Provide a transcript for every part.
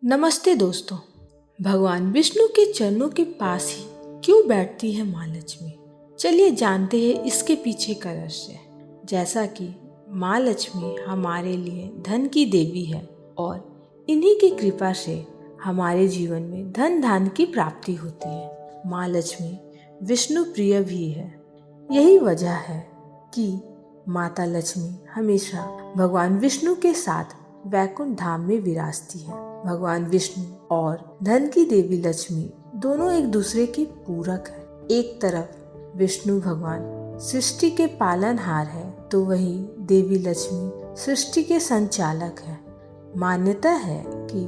नमस्ते दोस्तों। भगवान विष्णु के चरणों के पास ही क्यों बैठती है माँ लक्ष्मी? चलिए जानते हैं इसके पीछे का रहस्य। जैसा कि माँ लक्ष्मी हमारे लिए धन की देवी है और इन्हीं की कृपा से हमारे जीवन में धन धान्य की प्राप्ति होती है। माँ लक्ष्मी विष्णु प्रिय भी है। यही वजह है कि माता लक्ष्मी हमेशा भगवान विष्णु के साथ वैकुंठ धाम में विराजती है। भगवान विष्णु और धन की देवी लक्ष्मी दोनों एक दूसरे के पूरक है। एक तरफ विष्णु भगवान सृष्टि के पालनहार है तो वहीं देवी लक्ष्मी सृष्टि के संचालक है। मान्यता है कि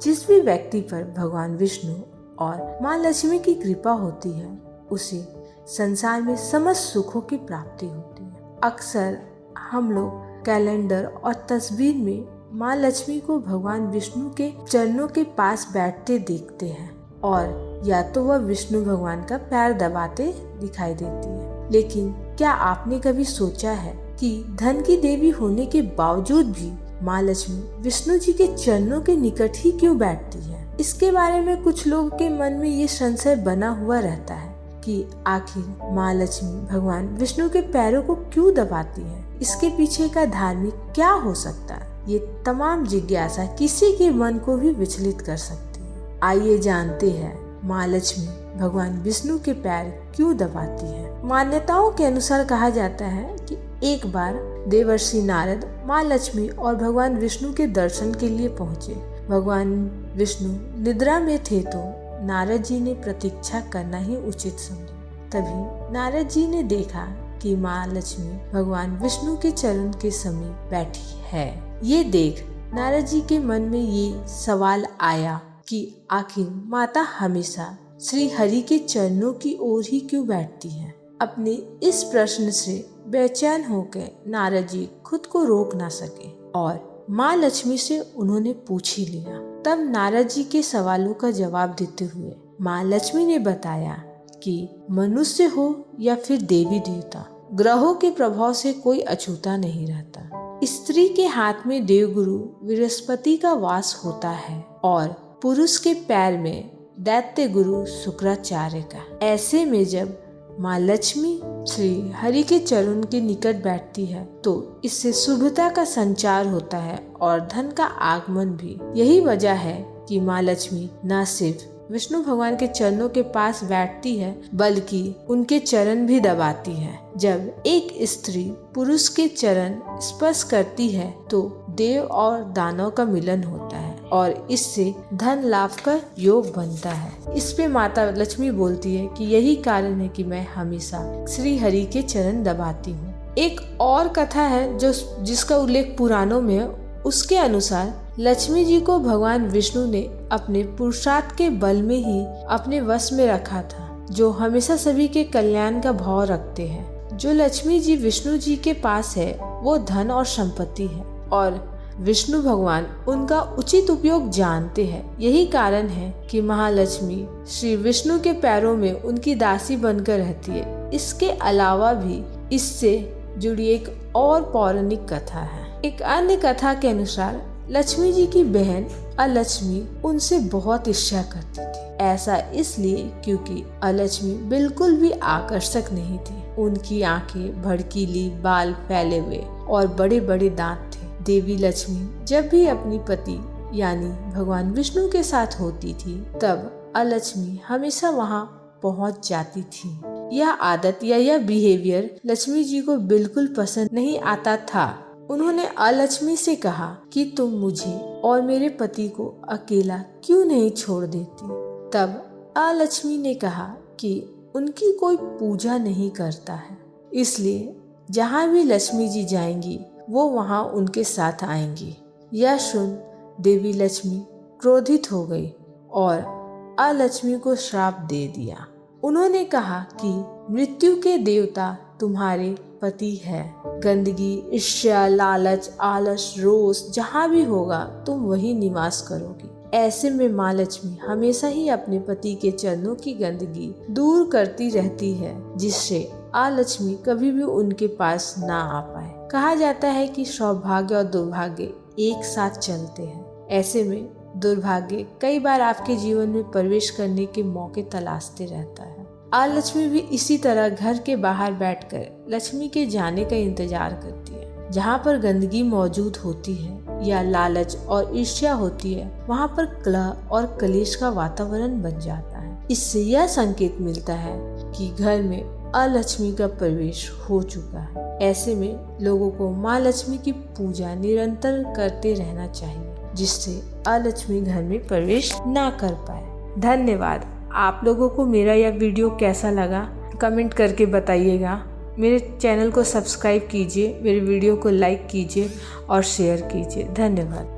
जिस भी व्यक्ति पर भगवान विष्णु और माँ लक्ष्मी की कृपा होती है उसे संसार में समस्त सुखों की प्राप्ति होती है। अक्सर हम लोग कैलेंडर और तस्वीर में माँ लक्ष्मी को भगवान विष्णु के चरणों के पास बैठते देखते हैं और या तो वह विष्णु भगवान का पैर दबाते दिखाई देती है। लेकिन क्या आपने कभी सोचा है कि धन की देवी होने के बावजूद भी माँ लक्ष्मी विष्णु जी के चरणों के निकट ही क्यों बैठती है? इसके बारे में कुछ लोगों के मन में ये संशय बना हुआ रहता है कि आखिर माँ लक्ष्मी भगवान विष्णु के पैरों को क्यों दबाती है। इसके पीछे का धार्मिक क्या हो सकता है? ये तमाम जिज्ञासा किसी के मन को भी विचलित कर सकती है। आइए जानते हैं माँ लक्ष्मी भगवान विष्णु के पैर क्यों दबाती है। मान्यताओं के अनुसार कहा जाता है कि एक बार देवर्षि नारद माँ लक्ष्मी और भगवान विष्णु के दर्शन के लिए पहुँचे। भगवान विष्णु निद्रा में थे तो नारद जी ने प्रतीक्षा करना ही उचित समझा। तभी नारद जी ने देखा कि माँ लक्ष्मी भगवान विष्णु के चरण के समीप बैठी है। ये देख नारद जी के मन में ये सवाल आया कि आखिर माता हमेशा श्री हरि के चरणों की ओर ही क्यों बैठती है। अपने इस प्रश्न से बेचैन होकर नारद जी खुद को रोक ना सके और माँ लक्ष्मी से उन्होंने पूछ ही लिया। तब नारद जी के सवालों का जवाब देते हुए माँ लक्ष्मी ने बताया कि मनुष्य हो या फिर देवी देवता, ग्रहों के प्रभाव से कोई अछूता नहीं रहता। स्त्री के हाथ में देवगुरु बृहस्पति का वास होता है और पुरुष के पैर में दैत्य गुरु शुक्राचार्य का। ऐसे में जब माँ लक्ष्मी श्री हरि के चरण के निकट बैठती है तो इससे शुभता का संचार होता है और धन का आगमन भी। यही वजह है कि माँ लक्ष्मी न सिर्फ विष्णु भगवान के चरणों के पास बैठती है बल्कि उनके चरण भी दबाती है। जब एक स्त्री पुरुष के चरण स्पर्श करती है तो देव और दानव का मिलन होता है और इससे धन लाभ का योग बनता है। इस पे माता लक्ष्मी बोलती है कि यही कारण है कि मैं हमेशा श्री हरि के चरण दबाती हूँ। एक और कथा है जिसका उल्लेख पुराणों में है। उसके अनुसार लक्ष्मी जी को भगवान विष्णु ने अपने पुरुषार्थ के बल में ही अपने वश में रखा था, जो हमेशा सभी के कल्याण का भाव रखते हैं। जो लक्ष्मी जी विष्णु जी के पास है वो धन और संपत्ति है और विष्णु भगवान उनका उचित उपयोग जानते हैं। यही कारण है कि महालक्ष्मी श्री विष्णु के पैरों में उनकी दासी बनकर रहती है। इसके अलावा भी इससे जुड़ी एक और पौराणिक कथा है। एक अन्य कथा के अनुसार लक्ष्मी जी की बहन अलक्ष्मी उनसे बहुत ईर्ष्या करती थी। ऐसा इसलिए क्योंकि अलक्ष्मी बिल्कुल भी आकर्षक नहीं थी। उनकी आंखें भड़कीली, बाल फैले हुए और बड़े बड़े दांत थे। देवी लक्ष्मी जब भी अपनी पति यानी भगवान विष्णु के साथ होती थी तब अलक्ष्मी हमेशा वहां पहुंच जाती थी। यह आदत या यह बिहेवियर लक्ष्मी जी को बिल्कुल पसंद नहीं आता था। उन्होंने अलक्ष्मी से कहा कि तुम मुझे और मेरे पति को अकेला क्यों नहीं छोड़ देती। तब अलक्ष्मी ने कहा कि उनकी कोई पूजा नहीं करता है, इसलिए जहाँ भी लक्ष्मी जी जाएंगी वो वहाँ उनके साथ आएंगी। यह सुन देवी लक्ष्मी क्रोधित हो गई और अलक्ष्मी को श्राप दे दिया। उन्होंने कहा कि मृत्यु के देवता तुम्हारे पति है। गंदगी, ईर्ष्या, लालच, आलस, रोष जहाँ भी होगा तुम वही निवास करोगी। ऐसे में माँ लक्ष्मी हमेशा ही अपने पति के चरणों की गंदगी दूर करती रहती है, जिससे अलक्ष्मी कभी भी उनके पास ना आ पाए। कहा जाता है कि सौभाग्य और दुर्भाग्य एक साथ चलते हैं। ऐसे में दुर्भाग्य कई बार आपके जीवन में प्रवेश करने के मौके तलाशते रहता है। अलक्ष्मी भी इसी तरह घर के बाहर बैठकर लक्ष्मी के जाने का इंतजार करती है। जहाँ पर गंदगी मौजूद होती है या लालच और ईर्ष्या होती है, वहाँ पर कलह और कलेश का वातावरण बन जाता है। इससे यह संकेत मिलता है कि घर में अलक्ष्मी का प्रवेश हो चुका है। ऐसे में लोगों को माँ लक्ष्मी की पूजा निरंतर करते रहना चाहिए, जिससे अलक्ष्मी घर में प्रवेश ना कर पाए। धन्यवाद। आप लोगों को मेरा यह वीडियो कैसा लगा कमेंट करके बताइएगा। मेरे चैनल को सब्सक्राइब कीजिए, मेरे वीडियो को लाइक कीजिए और शेयर कीजिए। धन्यवाद।